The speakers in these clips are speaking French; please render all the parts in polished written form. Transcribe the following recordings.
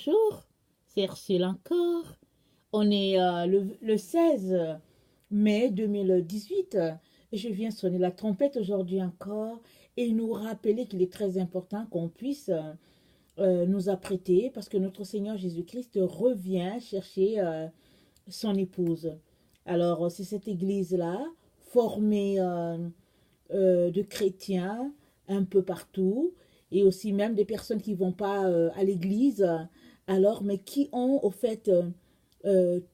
Bonjour, c'est Ursule encore. On est le 16 mai 2018 et je viens sonner la trompette aujourd'hui encore et nous rappeler qu'il est très important qu'on puisse nous apprêter parce que notre Seigneur Jésus-Christ revient chercher son épouse. Alors c'est cette église-là, formée de chrétiens un peu partout et aussi même des personnes qui ne vont pas à l'église, alors, mais qui ont au fait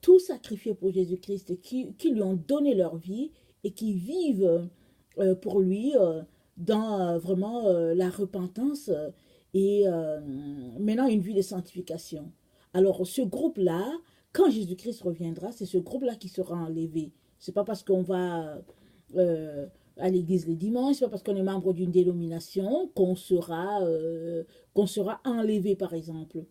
tout sacrifié pour Jésus-Christ, qui lui ont donné leur vie et qui vivent pour lui dans vraiment la repentance et maintenant une vie de sanctification. Alors, ce groupe-là, quand Jésus-Christ reviendra, c'est ce groupe-là qui sera enlevé. C'est pas parce qu'on va à l'église les dimanches, c'est pas parce qu'on est membre d'une dénomination qu'on sera enlevé, par exemple.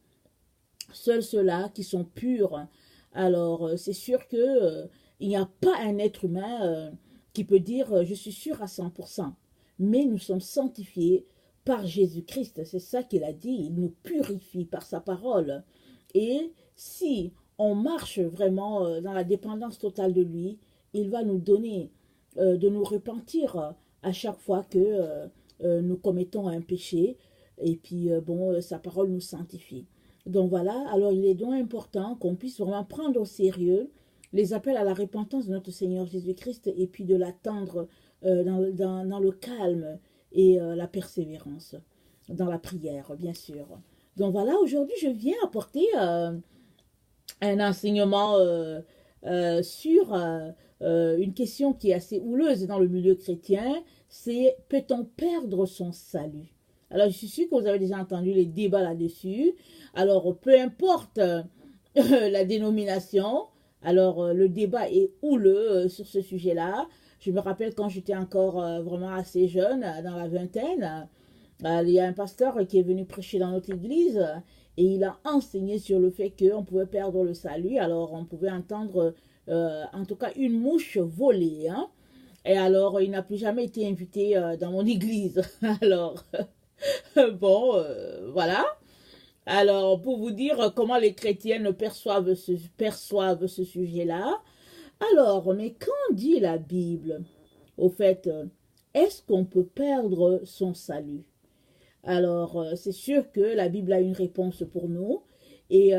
Seuls ceux-là qui sont purs. Alors, c'est sûr que il n'y a pas un être humain qui peut dire je suis sûr à 100%. Mais nous sommes sanctifiés par Jésus-Christ. C'est ça qu'il a dit. Il nous purifie par sa parole. Et si on marche vraiment dans la dépendance totale de lui, il va nous donner de nous repentir à chaque fois que nous commettons un péché. Et puis, bon, sa parole nous sanctifie. Donc voilà, alors il est donc important qu'on puisse vraiment prendre au sérieux les appels à la repentance de notre Seigneur Jésus-Christ et puis de l'attendre dans le calme et la persévérance, dans la prière, bien sûr. Donc voilà, aujourd'hui, je viens apporter un enseignement sur une question qui est assez houleuse dans le milieu chrétien, c'est peut-on perdre son salut? Alors, je suis sûre que vous avez déjà entendu les débats là-dessus. Alors, peu importe la dénomination, alors le débat est houleux sur ce sujet-là. Je me rappelle quand j'étais encore vraiment assez jeune, dans la vingtaine, il y a un pasteur qui est venu prêcher dans notre église et il a enseigné sur le fait qu'on pouvait perdre le salut. Alors, on pouvait entendre, en tout cas, une mouche voler. Hein? Et alors, il n'a plus jamais été invité dans mon église. Alors, bon, voilà. Alors, pour vous dire comment les chrétiennes perçoivent ce sujet-là. Alors, mais quand dit la Bible, au fait, est-ce qu'on peut perdre son salut? Alors, c'est sûr que la Bible a une réponse pour nous. Et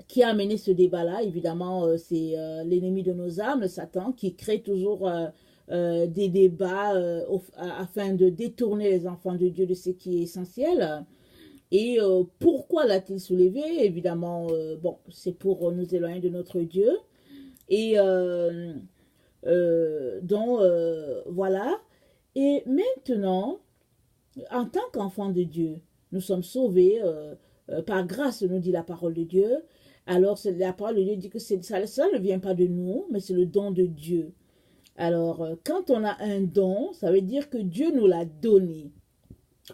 qui a amené ce débat-là, évidemment, c'est l'ennemi de nos âmes, Satan, qui crée toujours des débats afin de détourner les enfants de Dieu de ce qui est essentiel. Et pourquoi l'a-t-il soulevé? Évidemment, bon, c'est pour nous éloigner de notre Dieu. Et donc, voilà. Et maintenant, en tant qu'enfants de Dieu, nous sommes sauvés par grâce, nous dit la parole de Dieu. Alors, la parole de Dieu dit que ça ne vient pas de nous, mais c'est le don de Dieu. Alors, quand on a un don, ça veut dire que Dieu nous l'a donné.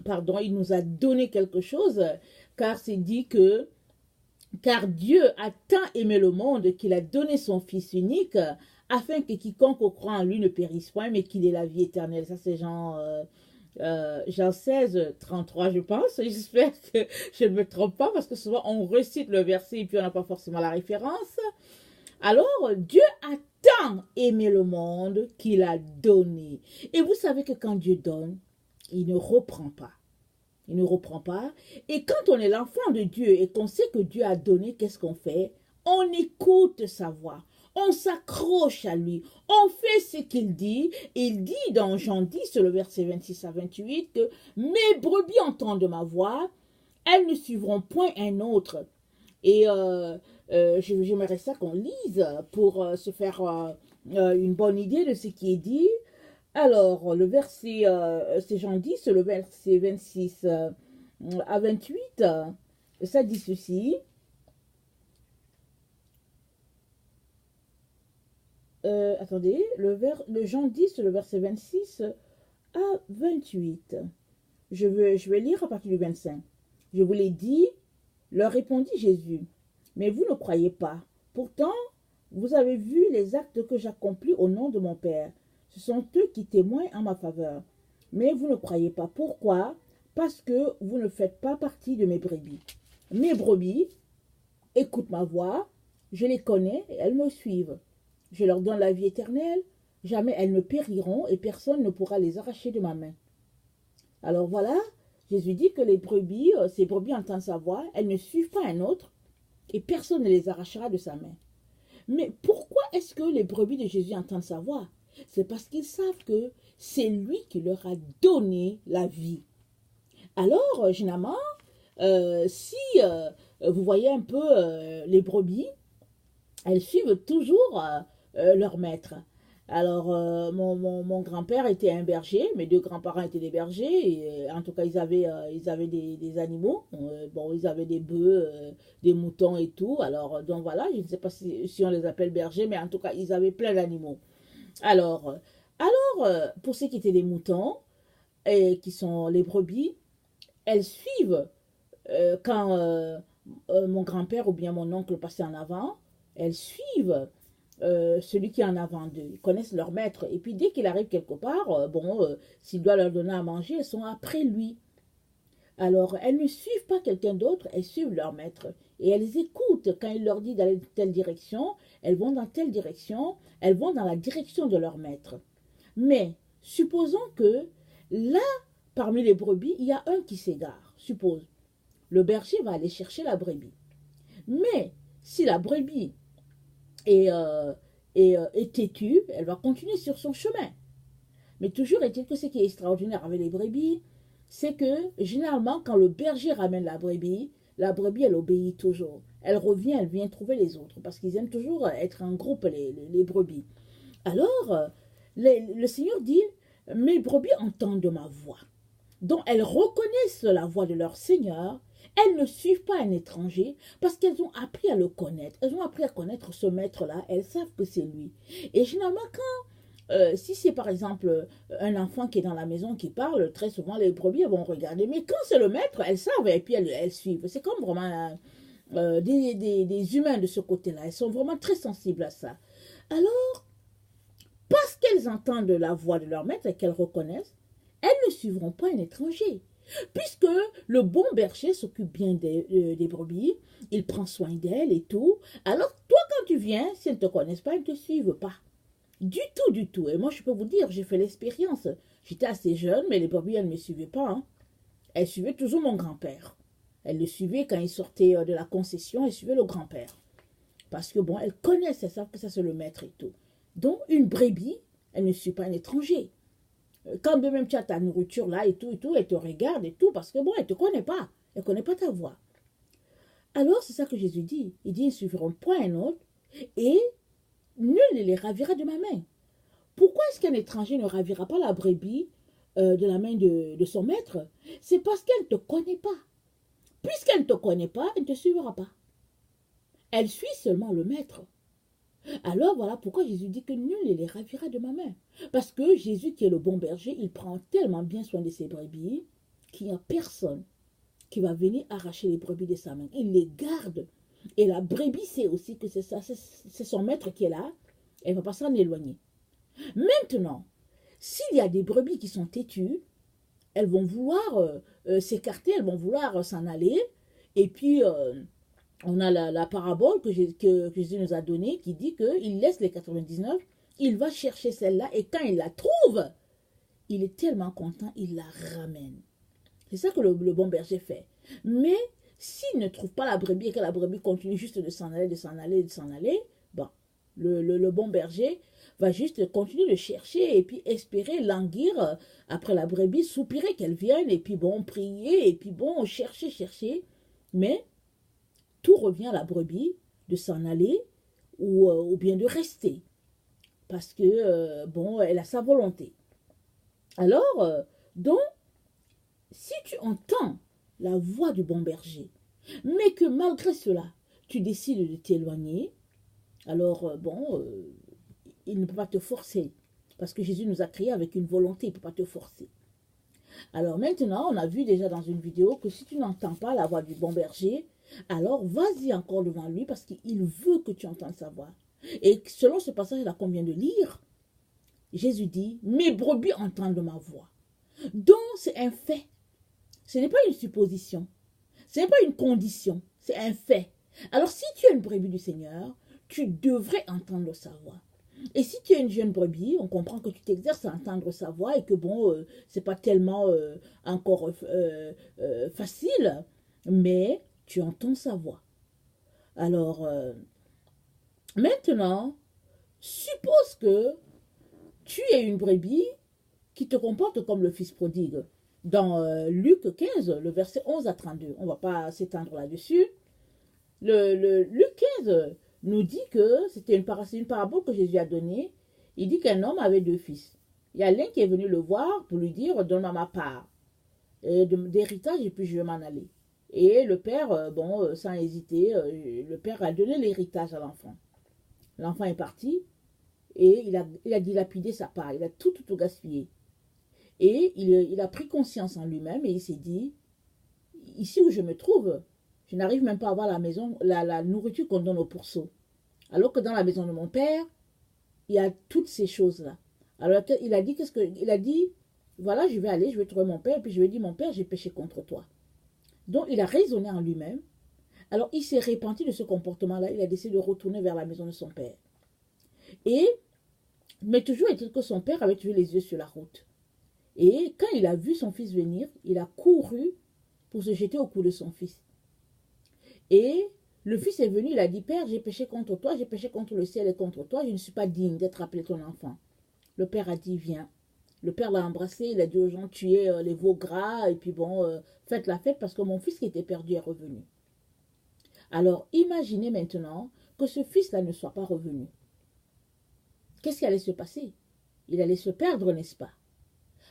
Pardon, il nous a donné quelque chose, car c'est dit que, car Dieu a tant aimé le monde qu'il a donné son Fils unique, afin que quiconque croit en lui ne périsse point, mais qu'il ait la vie éternelle. Ça, c'est Jean 16, 33, je pense. J'espère que je ne me trompe pas, parce que souvent on recite le verset et puis on n'a pas forcément la référence. Alors, Dieu a tant aimé le monde qu'il a donné. Et vous savez que quand Dieu donne, il ne reprend pas. Il ne reprend pas. Et quand on est l'enfant de Dieu et qu'on sait que Dieu a donné, qu'est-ce qu'on fait? On écoute sa voix. On s'accroche à lui. On fait ce qu'il dit. Il dit dans Jean 10, le verset 26 à 28, que mes brebis entendent ma voix. Elles ne suivront point un autre. Et j'aimerais ça qu'on lise pour se faire une bonne idée de ce qui est dit. Alors, le verset, c'est Jean 10, le verset 26 à 28, ça dit ceci. Attendez, le Jean 10, le verset 26 à 28. Je vais lire à partir du 25. Je vous l'ai dit, leur répondit Jésus, mais vous ne croyez pas. Pourtant, vous avez vu les actes que j'accomplis au nom de mon Père. Ce sont eux qui témoignent en ma faveur. Mais vous ne croyez pas. Pourquoi? Parce que vous ne faites pas partie de mes brebis. mes brebis écoutent ma voix, je les connais et elles me suivent. Je leur donne la vie éternelle, jamais elles ne périront et personne ne pourra les arracher de ma main. Alors voilà, Jésus dit que les brebis, ces brebis entendent sa voix, elles ne suivent pas un autre et personne ne les arrachera de sa main. Mais pourquoi est-ce que les brebis de Jésus entendent sa voix? C'est parce qu'ils savent que c'est lui qui leur a donné la vie. Alors, généralement, si vous voyez un peu les brebis, elles suivent toujours leur maître. Alors, mon grand-père était un berger, mes deux grands-parents étaient des bergers, et, en tout cas, ils avaient des animaux. Bon, ils avaient des bœufs, des moutons et tout. Alors, donc voilà, je ne sais pas si on les appelle bergers, mais en tout cas, ils avaient plein d'animaux. Alors, pour ceux qui étaient des moutons, et qui sont les brebis, elles suivent quand mon grand-père ou bien mon oncle passait en avant, elles suivent celui qui est en avant d'eux. Ils connaissent leur maître. Et puis dès qu'il arrive quelque part, s'il doit leur donner à manger, elles sont après lui. Alors, elles ne suivent pas quelqu'un d'autre, elles suivent leur maître. Et elles écoutent quand il leur dit d'aller dans telle direction, elles vont dans telle direction, elles vont dans la direction de leur maître. Mais supposons que là, parmi les brebis, il y a un qui s'égare. Suppose, le berger va aller chercher la brebis. Mais si la brebis est têtue, elle va continuer sur son chemin. Mais toujours est-il que ce qui est extraordinaire avec les brebis, c'est que généralement, quand le berger ramène la brebis, elle obéit toujours. Elle revient, elle vient trouver les autres, parce qu'ils aiment toujours être en groupe, les brebis. Alors, le Seigneur dit, mes brebis entendent ma voix. Donc, elles reconnaissent la voix de leur Seigneur. Elles ne suivent pas un étranger parce qu'elles ont appris à le connaître. Elles ont appris à connaître ce maître-là. Elles savent que c'est lui. Et généralement, si c'est par exemple un enfant qui est dans la maison qui parle, très souvent les brebis vont regarder. Mais quand c'est le maître, elles savent et puis elles suivent. C'est comme vraiment des humains de ce côté-là. Elles sont vraiment très sensibles à ça. Alors, parce qu'elles entendent la voix de leur maître et qu'elles reconnaissent, elles ne suivront pas un étranger. Puisque le bon berger s'occupe bien des brebis, il prend soin d'elles et tout. Alors, toi, quand tu viens, si elles ne te connaissent pas, elles ne te suivent pas. Du tout, du tout. Et moi, je peux vous dire, j'ai fait l'expérience. J'étais assez jeune, mais les brebis, elles ne me suivaient pas. Hein. Elles suivaient toujours mon grand-père. Elles le suivaient quand il sortait de la concession, elles suivaient le grand-père. Parce que, bon, elles connaissent, elles savent que ça, c'est le maître et tout. Donc, une brebis, elle ne suit pas un étranger. Quand même tu as ta nourriture là et tout, elle te regarde et tout, parce que bon, elle ne te connaît pas. Elle ne connaît pas ta voix. Alors, c'est ça que Jésus dit. Il dit, ils ne suivront point un autre, et nul ne les ravira de ma main. Pourquoi est-ce qu'un étranger ne ravira pas la brebis de la main de son maître? C'est parce qu'elle ne te connaît pas. Puisqu'elle ne te connaît pas, elle ne te suivra pas. Elle suit seulement le maître. Alors voilà pourquoi Jésus dit que nul ne les ravira de ma main. Parce que Jésus qui est le bon berger, il prend tellement bien soin de ses brebis qu'il n'y a personne qui va venir arracher les brebis de sa main. Il les garde. Et la brebis sait aussi que c'est son maître qui est là. Elle ne va pas s'en éloigner. Maintenant, s'il y a des brebis qui sont têtues, elles vont vouloir s'écarter, elles vont vouloir s'en aller. Et puis, on a la parabole que Jésus nous a donnée qui dit qu'il laisse les 99, il va chercher celle-là et quand il la trouve, il est tellement content, il la ramène. C'est ça que le bon berger fait. Mais s'il ne trouve pas la brebis et que la brebis continue juste de s'en aller, bon, le bon berger va juste continuer de chercher et puis espérer languir après la brebis, soupirer qu'elle vienne et puis bon, prier et puis bon, chercher. Mais tout revient à la brebis de s'en aller ou bien de rester. Parce que, bon, elle a sa volonté. Alors, donc, si tu entends la voix du bon berger, mais que malgré cela, tu décides de t'éloigner, alors, il ne peut pas te forcer. Parce que Jésus nous a créés avec une volonté, il ne peut pas te forcer. Alors maintenant, on a vu déjà dans une vidéo que si tu n'entends pas la voix du bon berger, alors vas-y encore devant lui parce qu'il veut que tu entendes sa voix. Et selon ce passage-là qu'on vient de lire, Jésus dit, mes brebis entendent ma voix. Donc c'est un fait. Ce n'est pas une supposition. Ce n'est pas une condition, c'est un fait. Alors, si tu es une brebis du Seigneur, tu devrais entendre sa voix. Et si tu es une jeune brebis, on comprend que tu t'exerces à entendre sa voix et que bon, c'est pas tellement encore facile, mais tu entends sa voix. Alors, maintenant, suppose que tu es une brebis qui te comporte comme le fils prodigue. Dans Luc 15, le verset 11 à 32, on ne va pas s'étendre là-dessus. Luc 15 nous dit que c'était une parabole que Jésus a donnée. Il dit qu'un homme avait deux fils. Il y a l'un qui est venu le voir pour lui dire « Donne-moi ma part d'héritage et puis je vais m'en aller ». Et le père, sans hésiter, le père a donné l'héritage à l'enfant. L'enfant est parti et il a dilapidé sa part, il a tout gaspillé. Et il a pris conscience en lui-même et il s'est dit, ici où je me trouve, je n'arrive même pas à avoir la nourriture qu'on donne aux pourceaux. Alors que dans la maison de mon père, il y a toutes ces choses-là. Alors il a dit, voilà, je vais aller, je vais trouver mon père, et puis je vais dire, mon père, j'ai péché contre toi. Donc il a raisonné en lui-même. Alors il s'est repenti de ce comportement-là, il a décidé de retourner vers la maison de son père. Mais toujours est-il que son père avait toujours les yeux sur la route. Et quand il a vu son fils venir, il a couru pour se jeter au cou de son fils. Et le fils est venu, il a dit, Père, j'ai péché contre toi, j'ai péché contre le ciel et contre toi, je ne suis pas digne d'être appelé ton enfant. Le père a dit, viens. Le père l'a embrassé, il a dit aux gens, tuez les veaux gras, et puis faites la fête parce que mon fils qui était perdu est revenu. Alors, imaginez maintenant que ce fils-là ne soit pas revenu. Qu'est-ce qui allait se passer? Il allait se perdre, n'est-ce pas?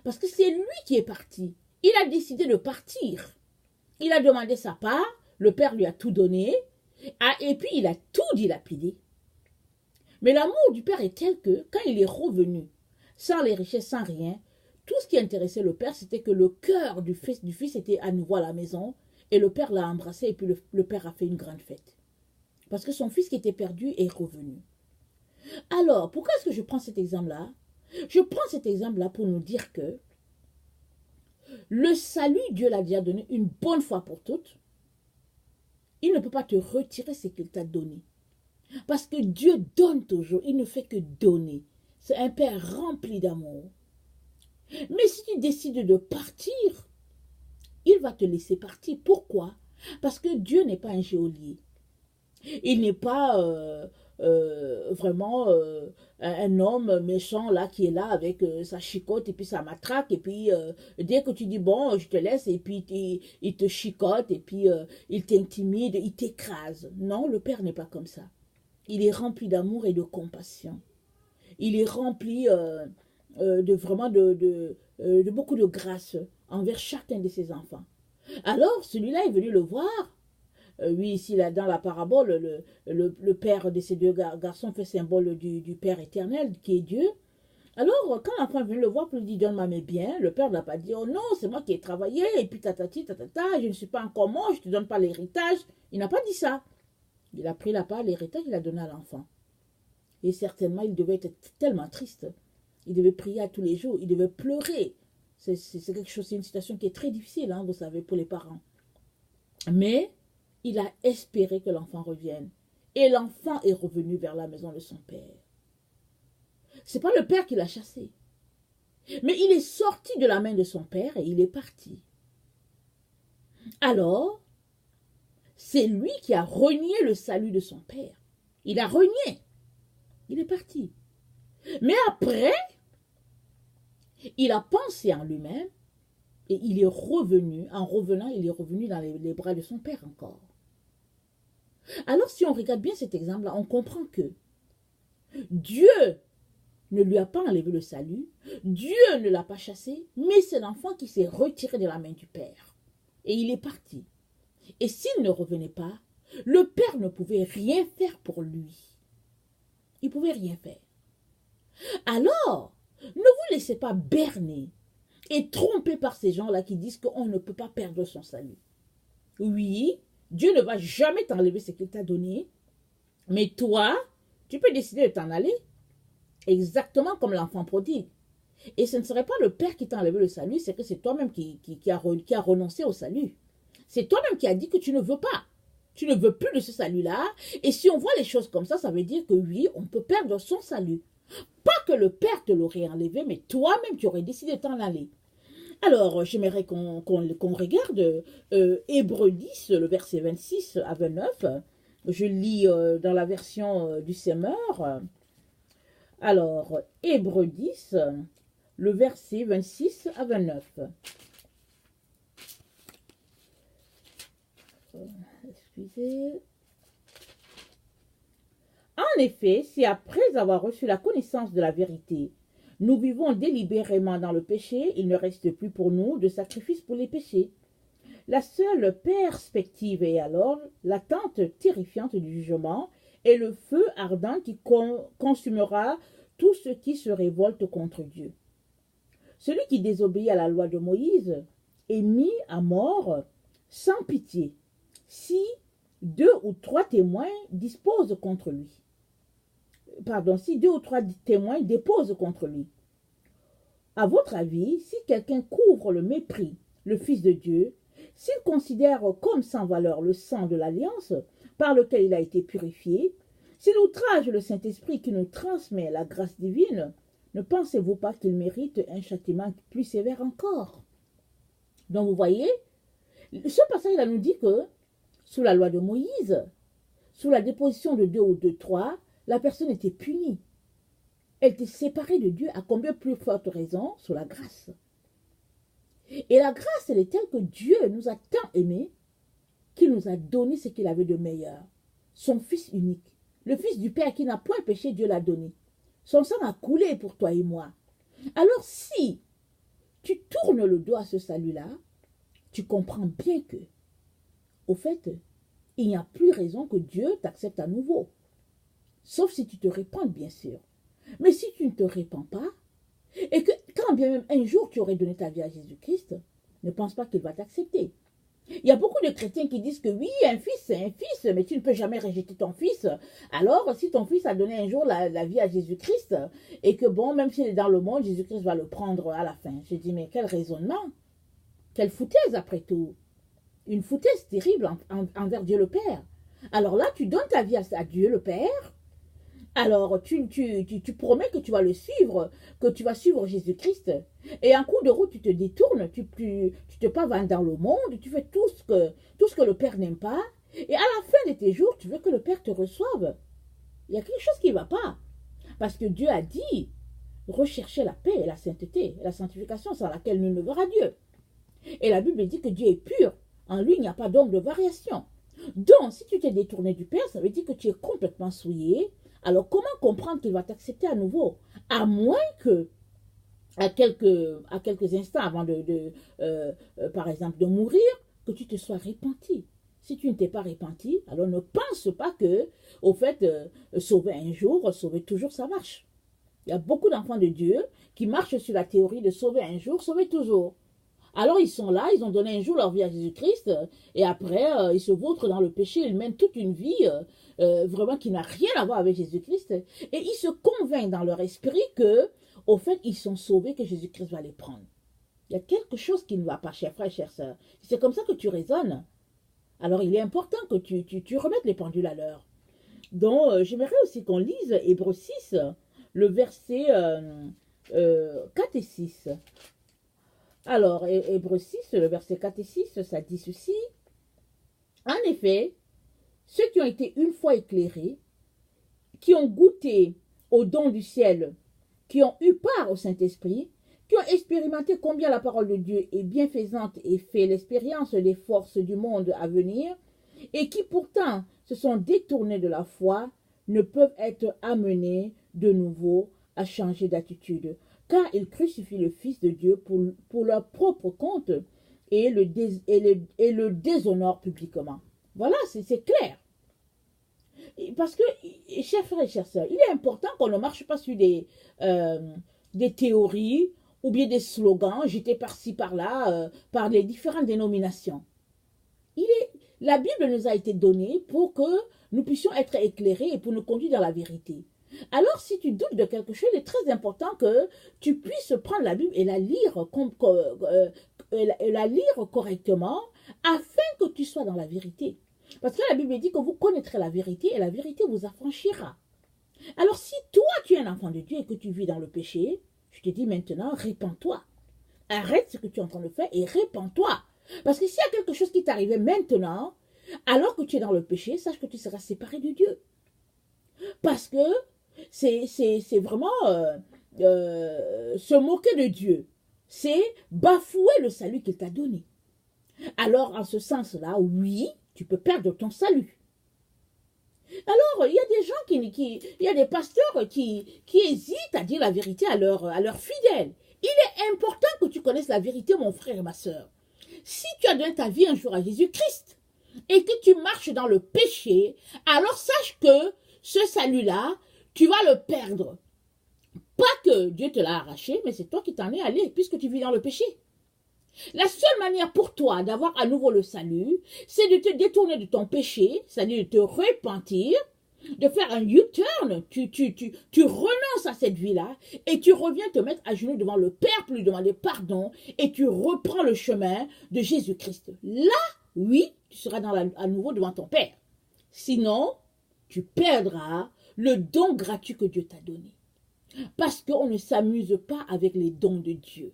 Parce que c'est lui qui est parti. Il a décidé de partir. Il a demandé sa part, le père lui a tout donné, et puis il a tout dilapidé. Mais l'amour du père est tel que, quand il est revenu, sans les richesses, sans rien, tout ce qui intéressait le père, c'était que le cœur du fils était à nouveau à la maison, et le père l'a embrassé, et puis le père a fait une grande fête. Parce que son fils qui était perdu est revenu. Alors, pourquoi est-ce que je prends cet exemple-là? Je prends cet exemple-là pour nous dire que le salut, Dieu l'a déjà donné une bonne fois pour toutes. Il ne peut pas te retirer ce qu'il t'a donné. Parce que Dieu donne toujours, il ne fait que donner. C'est un Père rempli d'amour. Mais si tu décides de partir, il va te laisser partir. Pourquoi? Parce que Dieu n'est pas un geôlier. Il n'est pas vraiment un homme méchant là qui est là avec sa chicote et puis sa matraque et puis dès que tu dis bon je te laisse et puis il te chicote et puis il t'intimide, il t'écrase. Non, le Père n'est pas comme ça. Il est rempli d'amour et de compassion. Il est rempli de beaucoup de grâce envers chacun de ses enfants. Alors celui-là est venu le voir. Oui, ici, là, dans la parabole, le père de ces deux garçons fait symbole du Père éternel, qui est Dieu. Alors, quand l'enfant est venu le voir pour lui dire, donne-moi mes biens, le père n'a pas dit, oh non, c'est moi qui ai travaillé, et puis tatati, tatata, je ne suis pas encore mort, je ne te donne pas l'héritage. Il n'a pas dit ça. Il a pris la part, l'héritage, il a donné à l'enfant. Et certainement, il devait être tellement triste. Il devait prier à tous les jours, il devait pleurer. C'est quelque chose, c'est une situation qui est très difficile, hein, vous savez, pour les parents. Mais il a espéré que l'enfant revienne. Et l'enfant est revenu vers la maison de son père. Ce n'est pas le père qui l'a chassé. Mais il est sorti de la main de son père et il est parti. Alors, c'est lui qui a renié le salut de son père. Il a renié. Il est parti. Mais après, il a pensé en lui-même et il est revenu. En revenant, il est revenu dans les bras de son père encore. Alors, si on regarde bien cet exemple-là, on comprend que Dieu ne lui a pas enlevé le salut, Dieu ne l'a pas chassé, mais c'est l'enfant qui s'est retiré de la main du Père. Et il est parti. Et s'il ne revenait pas, le Père ne pouvait rien faire pour lui. Il ne pouvait rien faire. Alors, ne vous laissez pas berner et tromper par ces gens-là qui disent qu'on ne peut pas perdre son salut. Oui, Dieu ne va jamais t'enlever ce qu'il t'a donné, mais toi, tu peux décider de t'en aller, exactement comme l'enfant prodigue. Et ce ne serait pas le Père qui t'a enlevé le salut, c'est que c'est toi-même qui a renoncé au salut. C'est toi-même qui as dit que tu ne veux pas. Tu ne veux plus de ce salut-là. Et si on voit les choses comme ça veut dire que oui, on peut perdre son salut. Pas que le Père te l'aurait enlevé, mais toi-même, tu aurais décidé de t'en aller. Alors, j'aimerais qu'on regarde Hébreux 10, le verset 26 à 29. Je lis dans la version du Semeur. Alors, Hébreux 10, le verset 26 à 29. Excusez. En effet, si après avoir reçu la connaissance de la vérité, nous vivons délibérément dans le péché, il ne reste plus pour nous de sacrifice pour les péchés. La seule perspective est alors l'attente terrifiante du jugement et le feu ardent qui consumera tout ce qui se révolte contre Dieu. Celui qui désobéit à la loi de Moïse est mis à mort sans pitié, si 2 ou 3 témoins disposent contre lui. Si 2 ou 3 témoins déposent contre lui. À votre avis, si quelqu'un couvre le mépris, le Fils de Dieu, s'il considère comme sans valeur le sang de l'alliance par lequel il a été purifié, s'il outrage le Saint-Esprit qui nous transmet la grâce divine, ne pensez-vous pas qu'il mérite un châtiment plus sévère encore? Donc vous voyez, ce passage-là nous dit que sous la loi de Moïse, sous la déposition de 2 ou de 3, la personne était punie. Elle était séparée de Dieu à combien plus forte raison sous la grâce. Et la grâce, elle est telle que Dieu nous a tant aimés qu'il nous a donné ce qu'il avait de meilleur. Son Fils unique. Le Fils du Père qui n'a point péché, Dieu l'a donné. Son sang a coulé pour toi et moi. Alors si tu tournes le dos à ce salut-là, tu comprends bien que, au fait, il n'y a plus raison que Dieu t'accepte à nouveau. Sauf si tu te répands, bien sûr. Mais si tu ne te répands pas, et que quand bien même un jour tu aurais donné ta vie à Jésus-Christ, ne pense pas qu'il va t'accepter. Il y a beaucoup de chrétiens qui disent que oui, un fils, c'est un fils, mais tu ne peux jamais rejeter ton fils. Alors, si ton fils a donné un jour la vie à Jésus-Christ, et que bon, même s'il est dans le monde, Jésus-Christ va le prendre à la fin. Je dis, mais quel raisonnement! Quelle foutaise après tout! Une foutaise terrible envers Dieu le Père. Alors là, tu donnes ta vie à Dieu le Père. Alors, tu promets que tu vas le suivre, que tu vas suivre Jésus-Christ. Et en cours de route, tu te détournes, tu te pavanes dans le monde, tu fais tout ce que le Père n'aime pas. Et à la fin de tes jours, tu veux que le Père te reçoive. Il y a quelque chose qui ne va pas. Parce que Dieu a dit, recherchez la paix et la sainteté, la sanctification sans laquelle nul ne verra Dieu. Et la Bible dit que Dieu est pur. En lui, il n'y a pas d'ombre de variation. Donc, si tu t'es détourné du Père, ça veut dire que tu es complètement souillé. Alors, comment comprendre qu'il va t'accepter à nouveau? À moins que, à quelques instants avant par exemple, de mourir, que tu te sois repenti. Si tu ne t'es pas repenti, alors ne pense pas que, au fait, sauver un jour, sauver toujours, ça marche. Il y a beaucoup d'enfants de Dieu qui marchent sur la théorie de sauver un jour, sauver toujours. Alors ils sont là, ils ont donné un jour leur vie à Jésus-Christ, et après ils se vautrent dans le péché, ils mènent toute une vie vraiment qui n'a rien à voir avec Jésus-Christ, et ils se convainquent dans leur esprit que, au fait, ils sont sauvés, que Jésus-Christ va les prendre. Il y a quelque chose qui ne va pas, chers frères, chères sœurs. C'est comme ça que tu raisonnes. Alors il est important que tu remettes les pendules à l'heure. Donc j'aimerais aussi qu'on lise Hébreux 6, le verset 4 et 6. Alors, Hébreux 6, le verset 4 et 6, ça dit ceci. En effet, ceux qui ont été une fois éclairés, qui ont goûté au don du ciel, qui ont eu part au Saint-Esprit, qui ont expérimenté combien la parole de Dieu est bienfaisante et fait l'expérience des forces du monde à venir, et qui pourtant se sont détournés de la foi, ne peuvent être amenés de nouveau à changer d'attitude, car ils crucifient le Fils de Dieu pour leur propre compte et le déshonorent publiquement. Voilà, c'est clair. Parce que, chers frères et chères sœurs, il est important qu'on ne marche pas sur des théories ou bien des slogans jetés par-ci, par-là, par les différentes dénominations. La Bible nous a été donnée pour que nous puissions être éclairés et pour nous conduire dans la vérité. Alors, si tu doutes de quelque chose, il est très important que tu puisses prendre la Bible et la lire correctement afin que tu sois dans la vérité. Parce que la Bible dit que vous connaîtrez la vérité et la vérité vous affranchira. Alors si toi tu es un enfant de Dieu et que tu vis dans le péché, je te dis maintenant, répands-toi. Arrête ce que tu es en train de faire et répands-toi. Parce que s'il y a quelque chose qui t'arrivait maintenant, alors que tu es dans le péché, sache que tu seras séparé de Dieu. Parce que c'est vraiment se moquer de Dieu. C'est bafouer le salut qu'il t'a donné. Alors, en ce sens-là, oui, tu peux perdre ton salut. Alors, il y a des gens il y a des pasteurs qui hésitent à dire la vérité à leurs fidèles. Il est important que tu connaisses la vérité, mon frère et ma soeur. Si tu as donné ta vie un jour à Jésus-Christ et que tu marches dans le péché, alors sache que ce salut-là, tu vas le perdre. Pas que Dieu te l'a arraché, mais c'est toi qui t'en es allé, puisque tu vis dans le péché. La seule manière pour toi d'avoir à nouveau le salut, c'est de te détourner de ton péché, c'est-à-dire de te repentir, de faire un U-turn, tu renonces à cette vie-là et tu reviens te mettre à genoux devant le Père pour lui demander pardon et tu reprends le chemin de Jésus-Christ. Là, oui, tu seras à nouveau devant ton Père. Sinon, tu perdras le don gratuit que Dieu t'a donné. Parce qu'on ne s'amuse pas avec les dons de Dieu.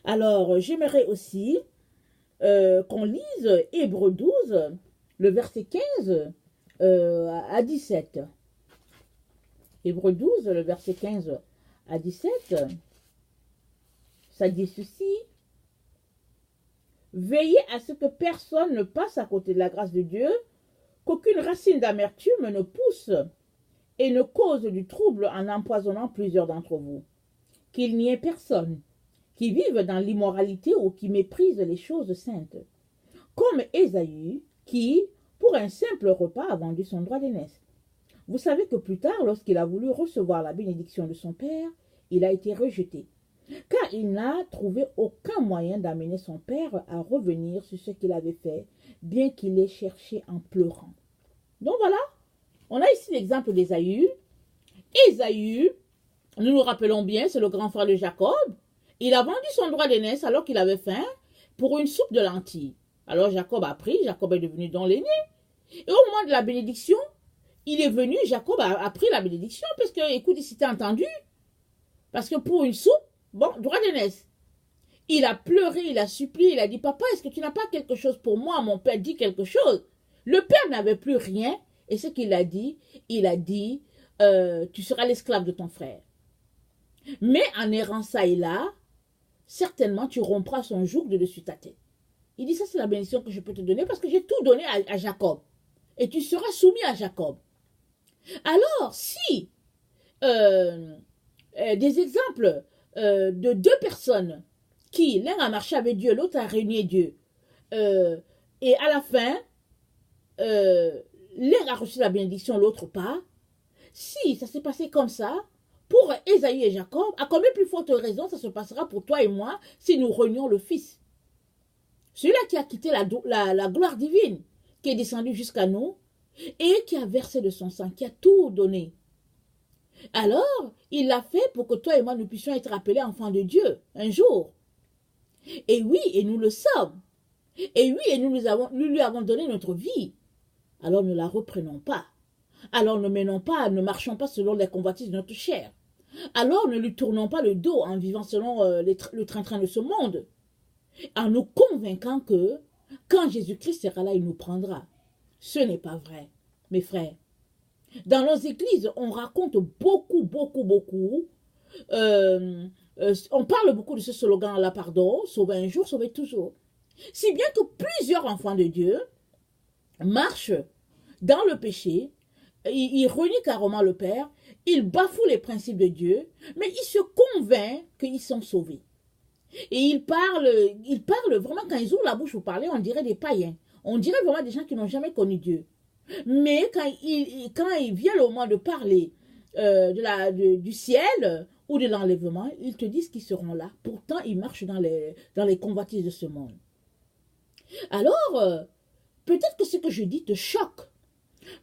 Alors, j'aimerais aussi qu'on lise Hébreux 12, le verset 15 à 17. Hébreux 12, le verset 15 à 17, ça dit ceci. Veillez à ce que personne ne passe à côté de la grâce de Dieu, qu'aucune racine d'amertume ne pousse et ne cause du trouble en empoisonnant plusieurs d'entre vous. Qu'il n'y ait personne qui vive dans l'immoralité ou qui méprise les choses saintes. Comme Ésaü, qui, pour un simple repas, a vendu son droit d'aînesse. Vous savez que plus tard, lorsqu'il a voulu recevoir la bénédiction de son père, il a été rejeté, car il n'a trouvé aucun moyen d'amener son père à revenir sur ce qu'il avait fait, bien qu'il ait cherché en pleurant. Donc voilà, on a ici l'exemple d'Ésaü. Ésaü, nous nous rappelons bien, c'est le grand frère de Jacob. Il a vendu son droit d'aînesse alors qu'il avait faim pour une soupe de lentilles. Alors Jacob a pris, Jacob est devenu donc l'aîné. Et au moment de la bénédiction, il est venu, Jacob a pris la bénédiction parce que, écoute, il s'était entendu. Parce que pour une soupe, bon, droit d'aînesse. Il a pleuré, il a supplié, il a dit, papa, est-ce que tu n'as pas quelque chose pour moi? Mon père dit quelque chose. Le père n'avait plus rien. Et ce qu'il a dit, tu seras l'esclave de ton frère. Mais en errant ça et là, certainement tu rompras son joug de dessus ta tête. Il dit, ça c'est la bénédiction que je peux te donner parce que j'ai tout donné à Jacob. Et tu seras soumis à Jacob. Alors, si des exemples de deux personnes qui, l'un a marché avec Dieu, l'autre a régné Dieu, et à la fin, l'un a reçu la bénédiction, l'autre pas, si ça s'est passé comme ça, pour Ésaü et Jacob, à combien plus forte raison ça se passera pour toi et moi si nous renions le Fils? Celui-là qui a quitté la gloire divine, qui est descendu jusqu'à nous, et qui a versé de son sang, qui a tout donné. Alors, il l'a fait pour que toi et moi, nous puissions être appelés enfants de Dieu, un jour. Et oui, et nous le sommes. Et oui, et nous lui avons donné notre vie. Alors, ne la reprenons pas. Alors, ne marchons pas selon les convoitises de notre chair. Alors, ne lui tournons pas le dos en vivant selon le train-train de ce monde. En nous convainquant que, quand Jésus-Christ sera là, il nous prendra. Ce n'est pas vrai, mes frères. Dans nos églises, on raconte beaucoup. On parle beaucoup de ce slogan-là, pardon, sauver un jour, sauver toujours. Si bien que plusieurs enfants de Dieu marchent dans le péché, ils renient carrément le Père, ils bafouent les principes de Dieu, mais ils se convainquent qu'ils sont sauvés. Et ils parlent vraiment, quand ils ouvrent la bouche pour parler, on dirait des païens. On dirait vraiment des gens qui n'ont jamais connu Dieu. Mais quand il vient le moment de parler du ciel ou de l'enlèvement, ils te disent qu'ils seront là. Pourtant, ils marchent dans les convoitises de ce monde. Alors, peut-être que ce que je dis te choque.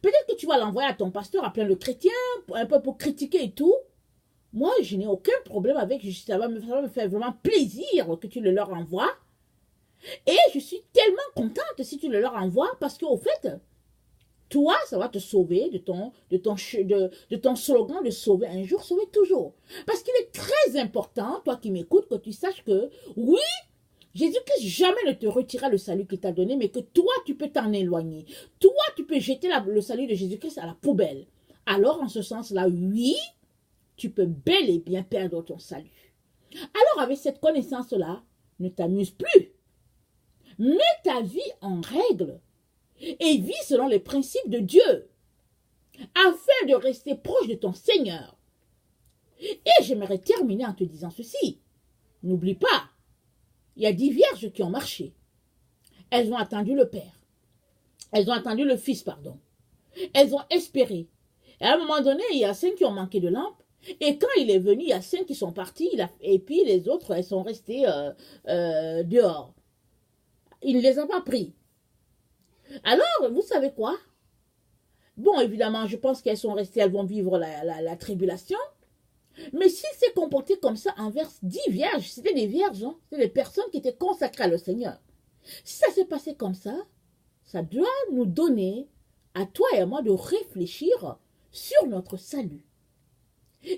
Peut-être que tu vas l'envoyer à ton pasteur, à plein de chrétiens, un peu pour critiquer et tout. Moi, je n'ai aucun problème avec, ça va me faire vraiment plaisir que tu le leur envoies. Et je suis tellement contente si tu le leur envoies parce qu'au fait, toi, ça va te sauver de ton slogan de sauver un jour, sauver toujours. Parce qu'il est très important, toi qui m'écoutes, que tu saches que oui, Jésus-Christ jamais ne te retirera le salut qu'il t'a donné, mais que toi, tu peux t'en éloigner. Toi, tu peux jeter le salut de Jésus-Christ à la poubelle. Alors, en ce sens-là, oui, tu peux bel et bien perdre ton salut. Alors, avec cette connaissance-là, ne t'amuse plus. Mets ta vie en règle et vis selon les principes de Dieu, afin de rester proche de ton Seigneur. Et j'aimerais terminer en te disant ceci. N'oublie pas, il y a 10 vierges qui ont marché. Elles ont attendu le Père. Elles ont attendu le Fils, pardon. Elles ont espéré. Et à un moment donné, il y a 5 qui ont manqué de lampe. Et quand il est venu, il y a 5 qui sont partis. Et puis les autres, elles sont restées dehors. Il ne les a pas pris. Alors, vous savez quoi? Bon, évidemment, je pense qu'elles sont restées, elles vont vivre la tribulation. Mais s'il s'est comporté comme ça envers 10 vierges, c'était des vierges, hein? C'était des personnes qui étaient consacrées à le Seigneur. Si ça s'est passé comme ça doit nous donner, à toi et à moi, de réfléchir sur notre salut.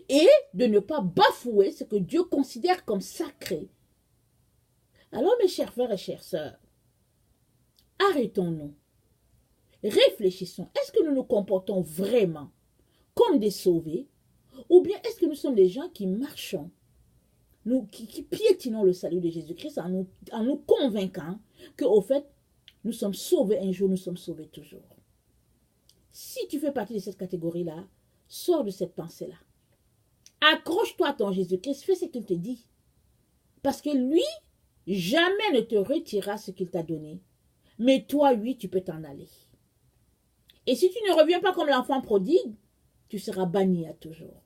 Et de ne pas bafouer ce que Dieu considère comme sacré. Alors, mes chers frères et chères sœurs, arrêtons-nous. Réfléchissons. Est-ce que nous nous comportons vraiment comme des sauvés? Ou bien est-ce que nous sommes des gens qui marchons, qui piétinons le salut de Jésus-Christ en nous convainquant qu'au fait, nous sommes sauvés un jour, nous sommes sauvés toujours. Si tu fais partie de cette catégorie-là, sors de cette pensée-là. Accroche-toi à ton Jésus-Christ, fais ce qu'il te dit. Parce que lui, jamais ne te retirera ce qu'il t'a donné. Mais toi, oui, tu peux t'en aller. Et si tu ne reviens pas comme l'enfant prodigue, tu seras banni à toujours.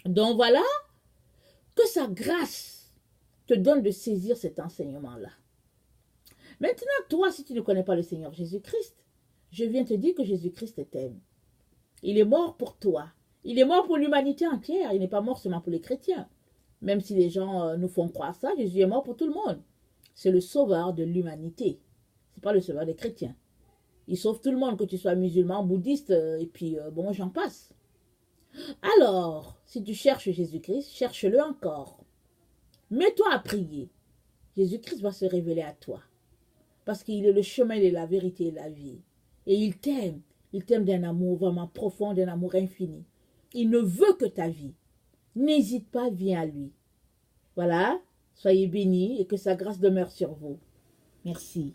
Donc voilà, que sa grâce te donne de saisir cet enseignement-là. Maintenant, toi, si tu ne connais pas le Seigneur Jésus-Christ, je viens te dire que Jésus-Christ t'aime. Il est mort pour toi. Il est mort pour l'humanité entière. Il n'est pas mort seulement pour les chrétiens. Même si les gens nous font croire ça, Jésus est mort pour tout le monde. C'est le sauveur de l'humanité. Ce n'est pas le sauveur des chrétiens. Il sauve tout le monde, que tu sois musulman, bouddhiste, et puis bon, j'en passe. Alors, si tu cherches Jésus-Christ, cherche-le encore. Mets-toi à prier. Jésus-Christ va se révéler à toi. Parce qu'il est le chemin de la vérité et de la vie. Et il t'aime. Il t'aime d'un amour vraiment profond, d'un amour infini. Il ne veut que ta vie. N'hésite pas, viens à lui. Voilà, soyez bénis et que sa grâce demeure sur vous. Merci.